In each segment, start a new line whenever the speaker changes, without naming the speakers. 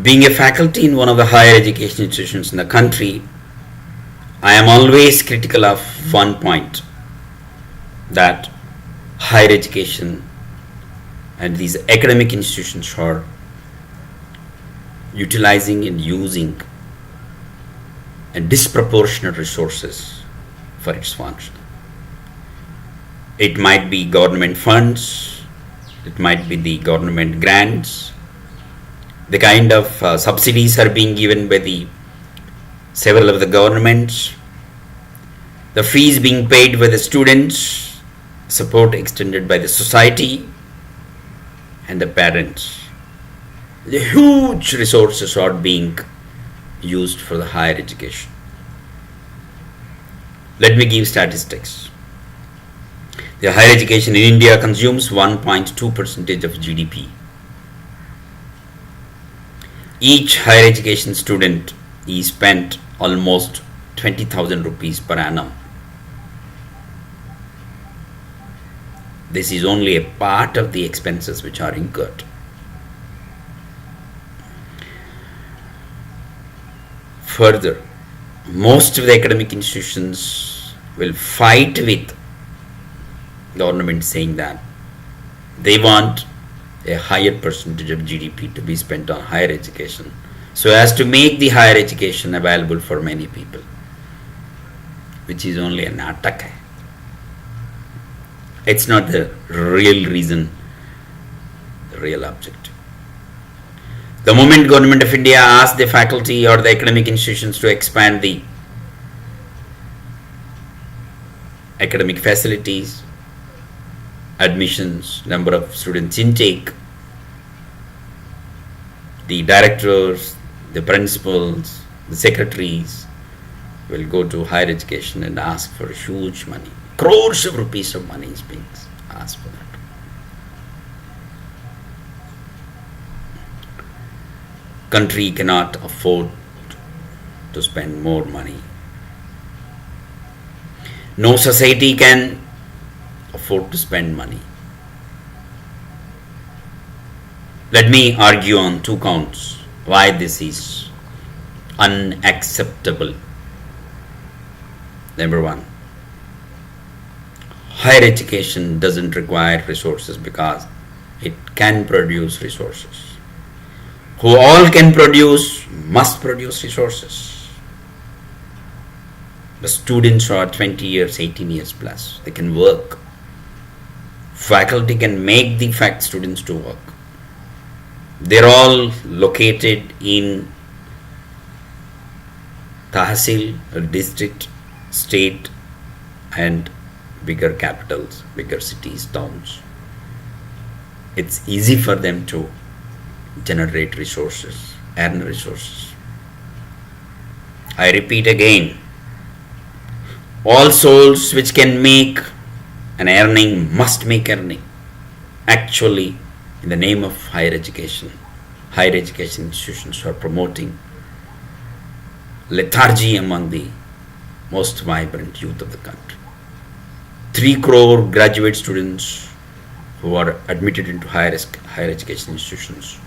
Being a faculty in one of the higher education institutions in the country, I am always critical of one point, that higher education and these academic institutions are utilizing and using a disproportionate resources for its function. It might be government funds, it might be the government grants, the kind of subsidies are being given by the several of the governments, the fees being paid by the students, support extended by the society and the parents. The huge resources are being used for the higher education. Let me give statistics. The higher education in India consumes 1.2% of GDP. Each higher education student is spent almost 20,000 rupees per annum. This is only a part of the expenses which are incurred. Further, most of the academic institutions will fight with government saying that they want a higher percentage of GDP to be spent on higher education so as to make the higher education available for many people, which is only a natak. It's not the real reason, the real objective. The moment Government of India asked the faculty or the academic institutions to expand the academic facilities, admissions, number of students intake, the directors, the principals, the secretaries will go to higher education and ask for huge money. Crores of rupees of money is being asked for that. Country cannot afford to spend more money. No society can afford to spend money. Let me argue on two counts why this is unacceptable. Number one, higher education doesn't require resources because it can produce resources. Who all can produce must produce resources. The students are 20 years, 18 years plus. They can work. Faculty can make the students to work. They're all located in Tahsil, district, state, and bigger capitals, bigger cities, towns. It's easy for them to generate resources, earn resources. I repeat again, all souls which can make an earning must make earning. Actually, in the name of higher education institutions are promoting lethargy among the most vibrant youth of the country. 3 crore graduate students who are admitted into higher education institutions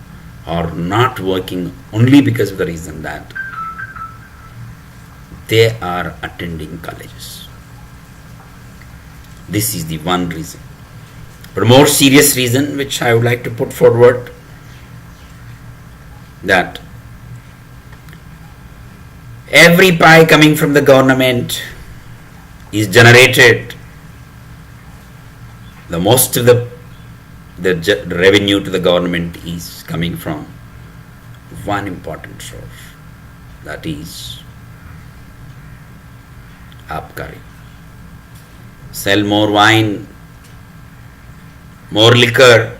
are not working only because of the reason that they are attending colleges. This is the one reason. But a more serious reason which I would like to put forward, that every pie coming from the government is generated, the most of the revenue to the government is coming from one important source, that is abkari. Sell more wine, more liquor,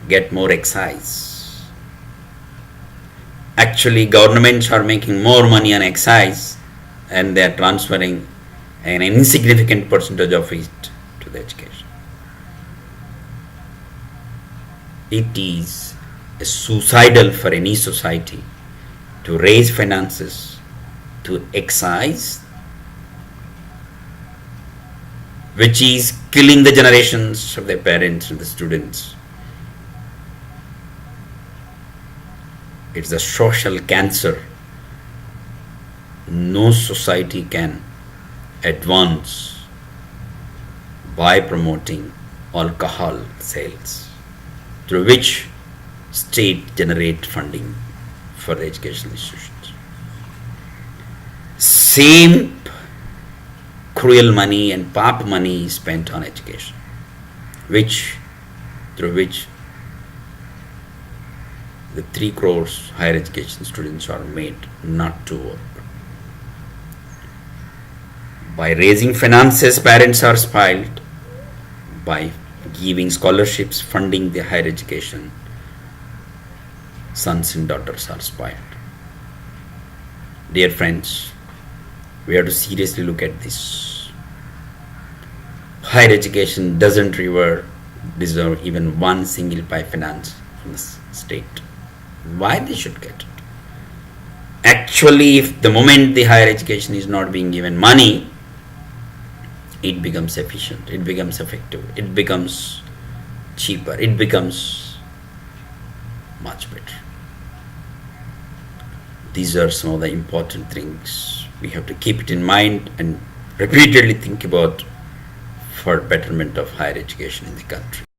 get more excise. Actually, governments are making more money on excise and they are transferring an insignificant percentage of it to the education. It is suicidal for any society to raise finances to excise, which is killing the generations of their parents and the students. It's a social cancer. No society can advance by promoting alcohol sales, through which state generate funding for the educational institutions. Same cruel money and pap money is spent on education, which through which the 3 crores higher education students are made not to work. By raising finances, parents are spoiled. By giving scholarships, funding the higher education, sons and daughters are spoiled. Dear friends, we have to seriously look at this. Higher education doesn't deserve even one single pie finance from the state. Why they should get it? Actually, if the moment the higher education is not being given money, it becomes efficient, it becomes effective, it becomes cheaper, it becomes much better. These are some of the important things we have to keep it in mind and repeatedly think about for betterment of higher education in the country.